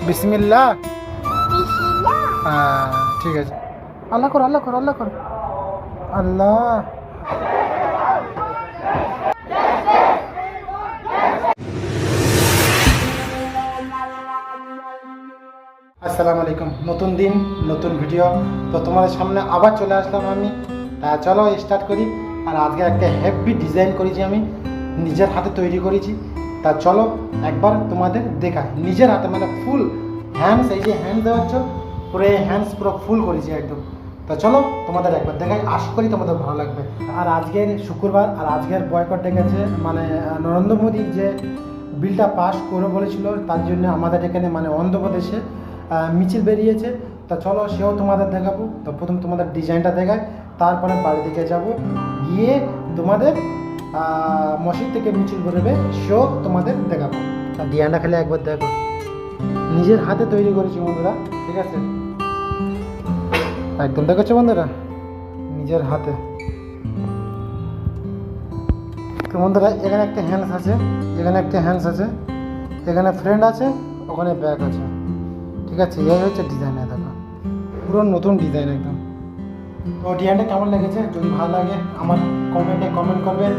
বিসমিল্লাহ। হ্যাঁ ঠিক আছে। আল্লাহ কর, আল্লাহ কর, আল্লাহ কর, আল্লাহ। আসসালামু আলাইকুম। নতুন দিন নতুন ভিডিও, তো তোমাদের সামনে আবার চলে আসলাম আমি। চলো স্টার্ট করি। আর আজকে একটা হেভি ডিজাইন করেছি, আমি নিজের হাতে তৈরি করেছি। তা চলো একবার তোমাদের দেখাই নিজের হাতে, মানে ফুল হ্যান্ডস। এই যে হ্যান্ড দেওয়া হচ্ছে, পুরো এই হ্যান্ডস পুরো ফুল করেছি একদম। তা চলো তোমাদের একবার দেখাই, আশা করি তোমাদের ভালো লাগবে। আর আজকের শুক্রবার, আর আজকের বয়কট ডেকেছে, মানে নরেন্দ্র মোদী যে বিলটা পাস করে বলেছিল, তার জন্য আমাদের এখানে মানে অন্ধ্রপ্রদেশে মিছিল বেরিয়েছে। তা চলো সেও তোমাদের দেখাবো। তো প্রথম তোমাদের ডিজাইনটা দেখায়, তারপরে বাড়ি থেকে যাব, গিয়ে তোমাদের মসজিদ থেকে মিছিল বেরোবে, সেও তোমাদের দেখাবো। আর ডিজাইনটা খেলে একবার দেখো, নিজের হাতে তৈরি করেছি বন্ধুরা, ঠিক আছে? একদম দেখেছো বন্ধুরা, নিজের হাতে। তো বন্ধুরা এখানে একটা হ্যান্ডস আছে, এখানে একটা হ্যান্ডস আছে, এখানে ফ্রেন্ড আছে, ওখানে ব্যাগ আছে, ঠিক আছে? এই হচ্ছে ডিজাইন, দেখো পুরো নতুন ডিজাইন একদম। তো ডিজাইনটা কেমন লেগেছে যদি ভালো লাগে আমার কমেন্টে কমেন্ট করবেন,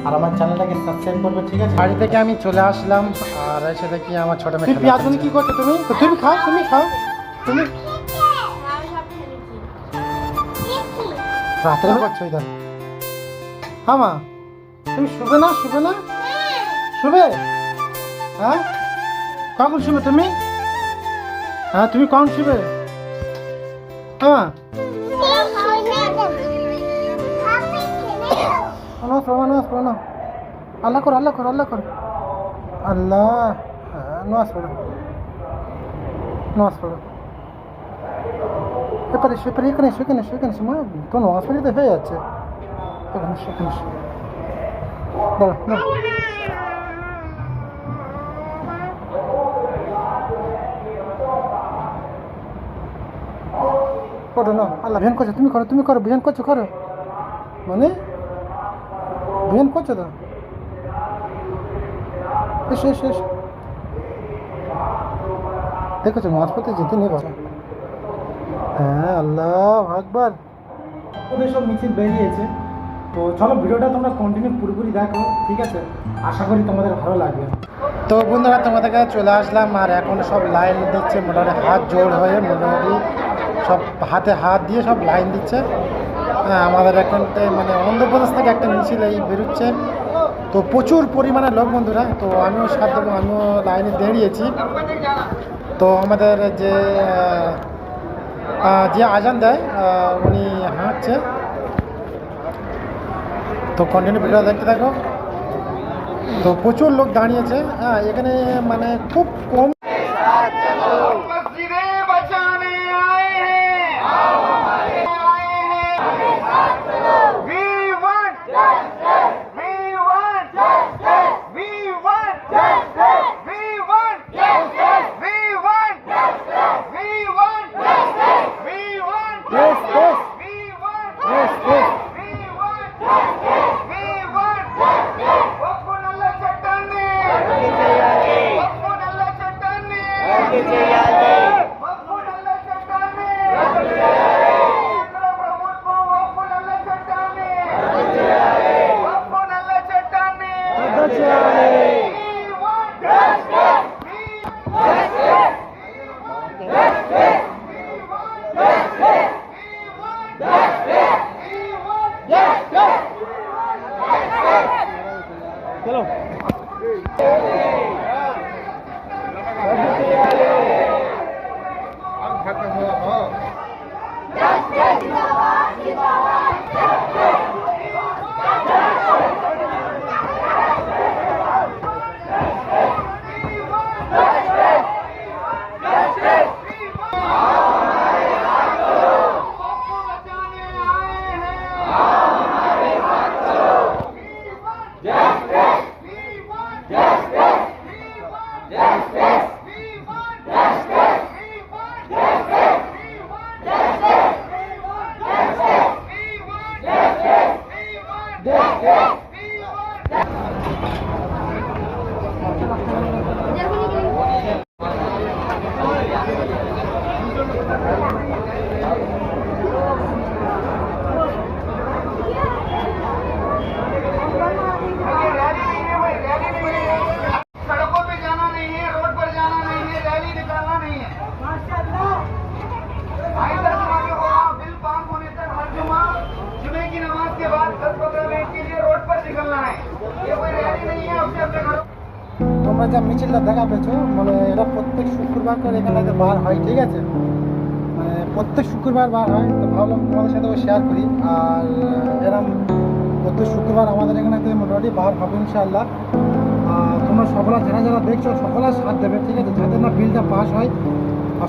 আর আমার চ্যানেলটাকে সাবস্ক্রাইব করবে, ঠিক আছে? বাড়ি থেকে আমি চলে আসলাম, আর এসে দেখি আমার ছোটো মেয়ে। পিয়া তুমি কী করছো? তুমি তুমি খাও, তুমি খাও, তুমি রাত্রে করছো ইধার। হ্যাঁ মা, তুমি শুবে না? শুবে না? শুবে? হ্যাঁ কখন শুবে তুমি? হ্যাঁ তুমি কখন শুবে? হ্যাঁ আল্লাহ কর, আল্লাহ কর, আল্লাহ কর, আল্লাহ। নামাজ পড়ো, নামাজ পড়ো। এপারে সেপারে, এখানে সেখানে সেখানে মা, তো নামাজ পড়িতে হয়ে যাচ্ছে। এখানে সেখানে বলো না। করো না, আল্লাহ ভিয়ান করছো, তুমি করো, তুমি করো, ভিয়ান করছো, করো, মানে ভিয়ান করছো তো। এসো এসো এসো, দেখেছো মাছ পড়তে যেতে নেই বাবা। হ্যাঁ আল্লাহ আকবার। ওদের সব মিছিল বেরিয়েছে, তো চলো ভিডিওটা তোমরা কন্টিনিউ পুরোপুরি দেখো, ঠিক আছে? আশা করি তোমাদের ভালো লাগবে। তো বন্ধুরা তোমাদের কাছে চলে আসলাম, আর এখন সব লাইন দিচ্ছে মোটামুটি, হাত জোড় হয়ে মোটামুটি সব হাতে হাত দিয়ে সব লাইন দিচ্ছে। হ্যাঁ আমাদের এখানতে মানে অন্ধ্রপ্রদেশ থেকে একটা মিছিল এই বেরোচ্ছে, তো প্রচুর পরিমাণে লোক বন্ধুরা। তো আমিও সাথ দেবো, আমিও লাইনে দাঁড়িয়েছি। তো আমাদের যে যে আজান দেয় উনি হাঁটছে, তো কন্টিনিউ ভিডিও দেখতে থাকো। তো প্রচুর লোক দাঁড়িয়েছে, হ্যাঁ এখানে মানে খুব কম। চলো তোমরা যা মিছিলটা দেখা পেয়েছো মানে এটা প্রত্যেক শুক্রবার করে এখানে বার হয়, ঠিক আছে, মানে প্রত্যেক শুক্রবার বার হয়। তো ভাবলাম তোমাদের সাথে শেয়ার করি। আর এরকম প্রত্যেক শুক্রবার আমাদের এখানে মোটামুটি বার হবে ইনশাআল্লাহ। আর তোমরা সকলা যারা যারা দেখছো সকলার সাথ দেবে, ঠিক আছে, যাদের না বিলটা পাস হয় আর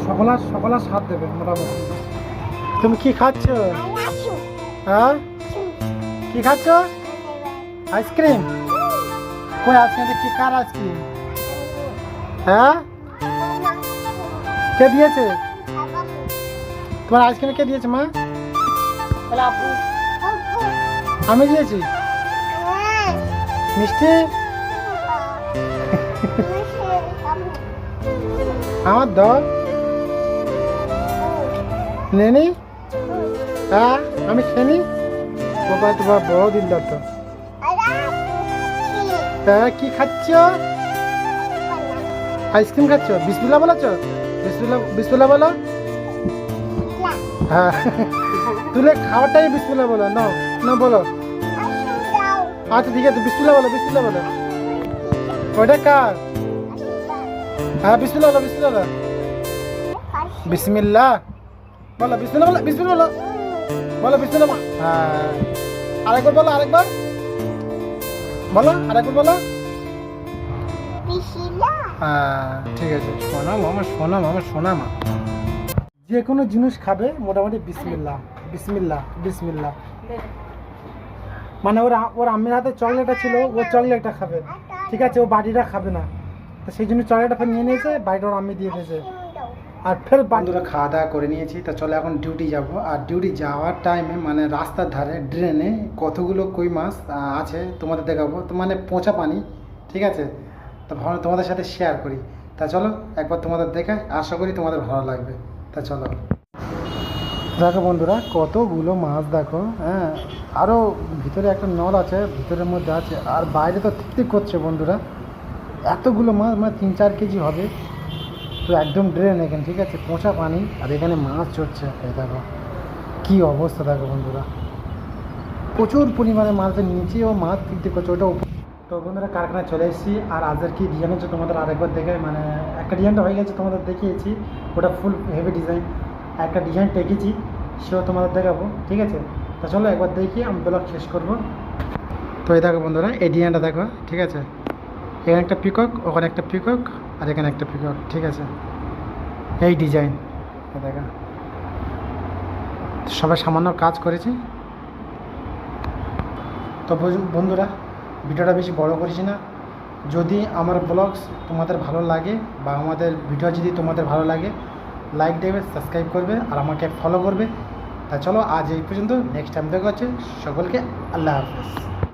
সকলার সাথ দেবে মোটামুটি। তুমি কি খাচ্ছ? হ্যাঁ, কি খাচ্ছ? আইসক্রিম? কই আইসক্রিম? কি কার আইসক্রিম? হ্যাঁ, কে দিয়েছে তোমার আইসক্রিম? কে দিয়েছে মা? আমি দিয়েছি মিষ্টি। আমার দল নেনি। হ্যাঁ, আমি খেনি। বাবা তোমার বড় দিলদার তো। হ্যাঁ, কি খাচ্ছ? আইসক্রিম খাচ্ছ? বিসমিল্লাহ বলেছ? বিসমিল্লাহ, বিসমিল্লাহ বলো। হ্যাঁ, তুলে খাওয়াটাই বিসমিল্লাহ বলো। না না বলো। আচ্ছা ঠিক আছে, বিসমিল্লাহ বলো, বিসমিল্লাহ বলো। ওটা কার? হ্যাঁ, বিসমিল্লাহ বলো, বিসমিল্লাহ বলো। বিসমিল্লাহ বলো, বিসমিল্লাহ বলো, বিসমিল্লাহ বলো, বলো বিসমিল্লাহ বলো। হ্যাঁ, আরেকবার বলো, আরেকবার বলো, আরেকবার বলো। হ্যাঁ ঠিক আছে, শোনা মামা, শোনা মামা, শোনা মা। যে কোনো জিনিস খাবে মোটামুটি বিসমিল্লাহ, বিসমিল্লাহ, বিসমিল্লাহ। মানে ওর আম্মির হাতে চকলেটটা ছিল, ও চকলেটটা খাবে, ঠিক আছে, ও বাড়িটা খাবে না। তো সেই জন্য চকলেটটা ফের নিয়ে নিয়েছে, বাড়িটা ওর আম্মি দিয়ে দিয়েছে। আর ফের বন্ধুরা খাওয়া দাওয়া করে নিয়েছি, তা চলো এখন ডিউটি যাব। আর ডিউটি যাওয়ার টাইমে মানে রাস্তার ধারে ড্রেনে কতগুলো কই মাছ আছে তোমাদের দেখাবো। তো মানে পচা পানি, ঠিক আছে, তা ভালো তোমাদের সাথে শেয়ার করি। তা চলো একবার তোমাদের দেখাই, আশা করি তোমাদের ভালো লাগবে। তা চলো দেখো বন্ধুরা কতগুলো মাছ দেখো। হ্যাঁ, আরও ভিতরে একটা নল আছে, ভিতরের মধ্যে আছে, আর বাইরে তো ঠিক করছে বন্ধুরা। এতগুলো মাছ মানে 3-4 কেজি হবে। তো একদম ড্রেন এখানে, ঠিক আছে, পচা পানি, আর এখানে মাছ চড়ছে। এই দেখো কী অবস্থা দেখো বন্ধুরা, প্রচুর পরিমাণে মাছের নিচেও মাছ ঠিক করছে ওটা। তো বন্ধুরা কারখানায় চলে এসেছি। আর আজকের কি ডিজাইন হচ্ছে তোমাদের আরেকবার দেখে, মানে একটা ডিজাইনটা হয়ে গেছে তোমাদের দেখিয়েছি, ওটা ফুল হেভি ডিজাইন। একটা ডিজাইন টেকেছি, সেও তোমাদের দেখাবো, ঠিক আছে। তা চলো একবার দেখি, আমি ব্লগ শেষ করবো। তো এই দেখো বন্ধুরা এই ডিজাইনটা দেখো, ঠিক আছে, এখানে একটা পিকক, ওখানে একটা পিকক, আর এখানে একটা পিকক, ঠিক আছে, এই ডিজাইন দেখা। সবাই সামান্য কাজ করেছি। তো বন্ধুরা ভিডিওটা বেশি বড় করেছি না। যদি আমার ব্লগস তোমাদের ভালো লাগে বা আমাদের ভিডিও যদি তোমাদের ভালো লাগে, লাইক দেবে, সাবস্ক্রাইব করবে, আর আমাকে ফলো করবে। তা চলো আজ এই পর্যন্ত, নেক্সট টাইম দেখা হচ্ছে। সকলকে আল্লাহ হাফেজ।